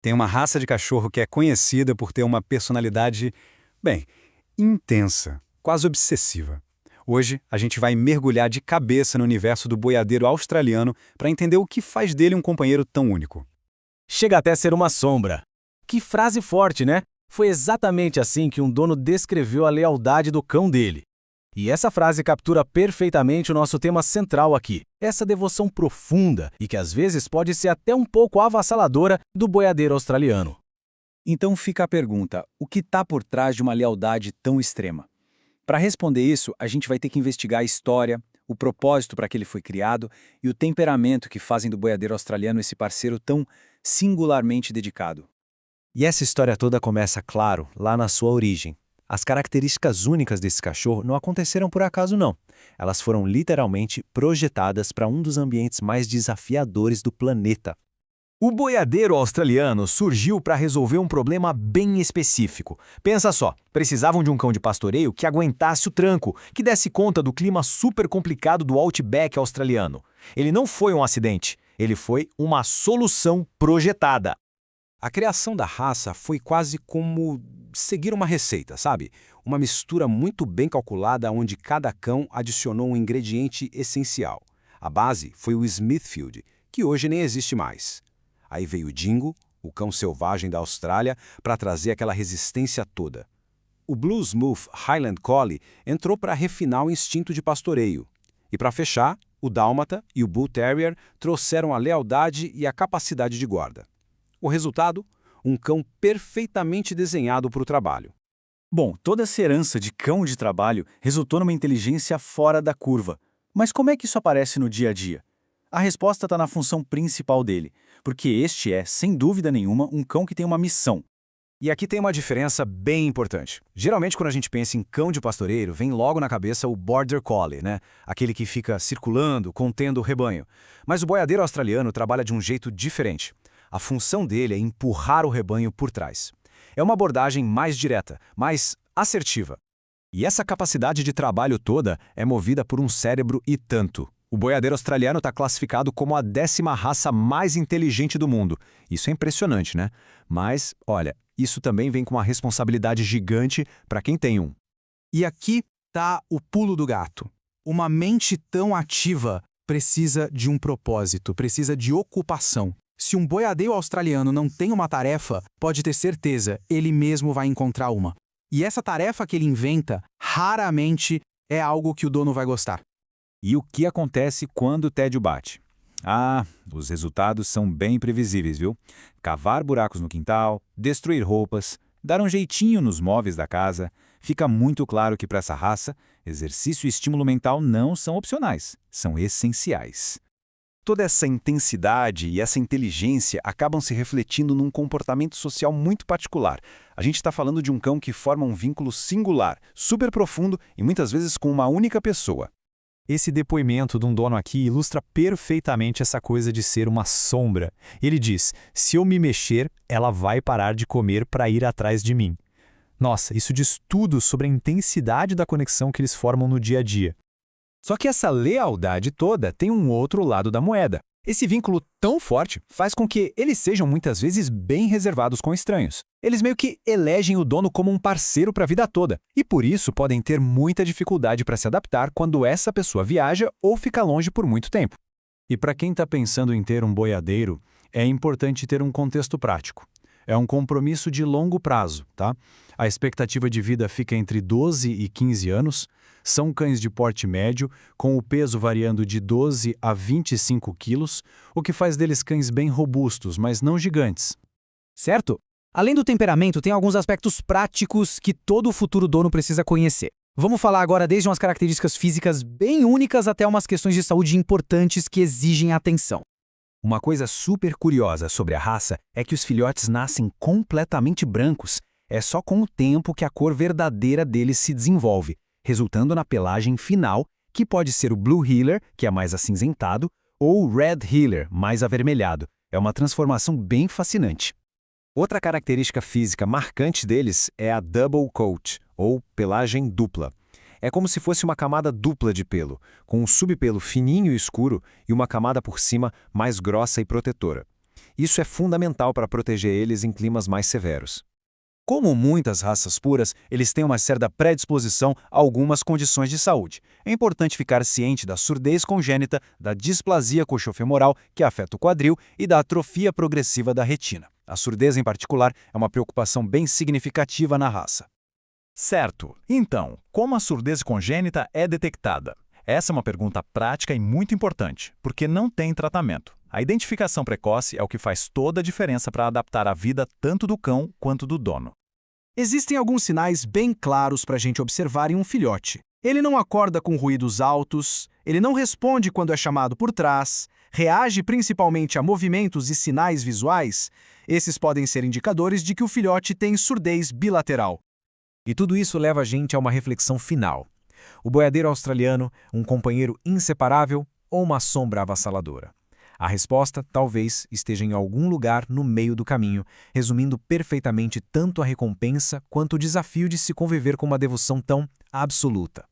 Tem uma raça de cachorro que é conhecida por ter uma personalidade, bem, intensa, quase obsessiva. Hoje, a gente vai mergulhar de cabeça no universo do boiadeiro australiano para entender o que faz dele um companheiro tão único. Chega até a ser uma sombra. Que frase forte, né? Foi exatamente assim que um dono descreveu a lealdade do cão dele. E essa frase captura perfeitamente o nosso tema central aqui, essa devoção profunda e que às vezes pode ser até um pouco avassaladora do boiadeiro australiano. Então fica a pergunta, o que está por trás de uma lealdade tão extrema? Para responder isso, a gente vai ter que investigar a história, o propósito para que ele foi criado e o temperamento que fazem do boiadeiro australiano esse parceiro tão singularmente dedicado. E essa história toda começa, claro, lá na sua origem. As características únicas desse cachorro não aconteceram por acaso, não. Elas foram literalmente projetadas para um dos ambientes mais desafiadores do planeta. O boiadeiro australiano surgiu para resolver um problema bem específico. Pensa só, precisavam de um cão de pastoreio que aguentasse o tranco, que desse conta do clima super complicado do Outback australiano. Ele não foi um acidente, ele foi uma solução projetada. A criação da raça foi quase como seguir uma receita, sabe? Uma mistura muito bem calculada onde cada cão adicionou um ingrediente essencial. A base foi o Smithfield, que hoje nem existe mais. Aí veio o Dingo, o cão selvagem da Austrália, para trazer aquela resistência toda. O Blue Smooth Highland Collie entrou para refinar o instinto de pastoreio. E para fechar, o Dálmata e o Bull Terrier trouxeram a lealdade e a capacidade de guarda. O resultado? Um cão perfeitamente desenhado para o trabalho. Bom, toda essa herança de cão de trabalho resultou numa inteligência fora da curva. Mas como é que isso aparece no dia a dia? A resposta está na função principal dele, porque este é, sem dúvida nenhuma, um cão que tem uma missão. E aqui tem uma diferença bem importante. Geralmente, quando a gente pensa em cão de pastoreiro, vem logo na cabeça o Border Collie, né? Aquele que fica circulando, contendo o rebanho. Mas o boiadeiro australiano trabalha de um jeito diferente. A função dele é empurrar o rebanho por trás. É uma abordagem mais direta, mais assertiva. E essa capacidade de trabalho toda é movida por um cérebro e tanto. O boiadeiro australiano está classificado como a 10ª raça mais inteligente do mundo. Isso é impressionante, né? Mas, olha, isso também vem com uma responsabilidade gigante para quem tem um. E aqui está o pulo do gato. Uma mente tão ativa precisa de um propósito, precisa de ocupação. Se um boiadeiro australiano não tem uma tarefa, pode ter certeza, ele mesmo vai encontrar uma. E essa tarefa que ele inventa, raramente é algo que o dono vai gostar. E o que acontece quando o tédio bate? Ah, os resultados são bem previsíveis, viu? Cavar buracos no quintal, destruir roupas, dar um jeitinho nos móveis da casa. Fica muito claro que para essa raça, exercício e estímulo mental não são opcionais, são essenciais. Toda essa intensidade e essa inteligência acabam se refletindo num comportamento social muito particular. A gente está falando de um cão que forma um vínculo singular, super profundo e muitas vezes com uma única pessoa. Esse depoimento de um dono aqui ilustra perfeitamente essa coisa de ser uma sombra. Ele diz, se eu me mexer, ela vai parar de comer para ir atrás de mim. Nossa, isso diz tudo sobre a intensidade da conexão que eles formam no dia a dia. Só que essa lealdade toda tem um outro lado da moeda. Esse vínculo tão forte faz com que eles sejam muitas vezes bem reservados com estranhos. Eles meio que elegem o dono como um parceiro para a vida toda, e por isso podem ter muita dificuldade para se adaptar quando essa pessoa viaja ou fica longe por muito tempo. E para quem está pensando em ter um boiadeiro, é importante ter um contexto prático. É um compromisso de longo prazo, tá? A expectativa de vida fica entre 12 e 15 anos, são cães de porte médio, com o peso variando de 12 a 25 quilos, o que faz deles cães bem robustos, mas não gigantes. Certo? Além do temperamento, tem alguns aspectos práticos que todo futuro dono precisa conhecer. Vamos falar agora desde umas características físicas bem únicas até umas questões de saúde importantes que exigem atenção. Uma coisa super curiosa sobre a raça é que os filhotes nascem completamente brancos. É só com o tempo que a cor verdadeira deles se desenvolve, resultando na pelagem final, que pode ser o Blue Heeler, que é mais acinzentado, ou o Red Heeler, mais avermelhado. É uma transformação bem fascinante. Outra característica física marcante deles é a double coat, ou pelagem dupla. É como se fosse uma camada dupla de pelo, com um subpelo fininho e escuro e uma camada por cima mais grossa e protetora. Isso é fundamental para proteger eles em climas mais severos. Como muitas raças puras, eles têm uma certa predisposição a algumas condições de saúde. É importante ficar ciente da surdez congênita, da displasia coxofemoral, que afeta o quadril, e da atrofia progressiva da retina. A surdez, em particular, é uma preocupação bem significativa na raça. Certo. Então, como a surdez congênita é detectada? Essa é uma pergunta prática e muito importante, porque não tem tratamento. A identificação precoce é o que faz toda a diferença para adaptar a vida tanto do cão quanto do dono. Existem alguns sinais bem claros para a gente observar em um filhote. Ele não acorda com ruídos altos, ele não responde quando é chamado por trás, reage principalmente a movimentos e sinais visuais. Esses podem ser indicadores de que o filhote tem surdez bilateral. E tudo isso leva a gente a uma reflexão final. O boiadeiro australiano, um companheiro inseparável ou uma sombra avassaladora? A resposta talvez esteja em algum lugar no meio do caminho, resumindo perfeitamente tanto a recompensa quanto o desafio de se conviver com uma devoção tão absoluta.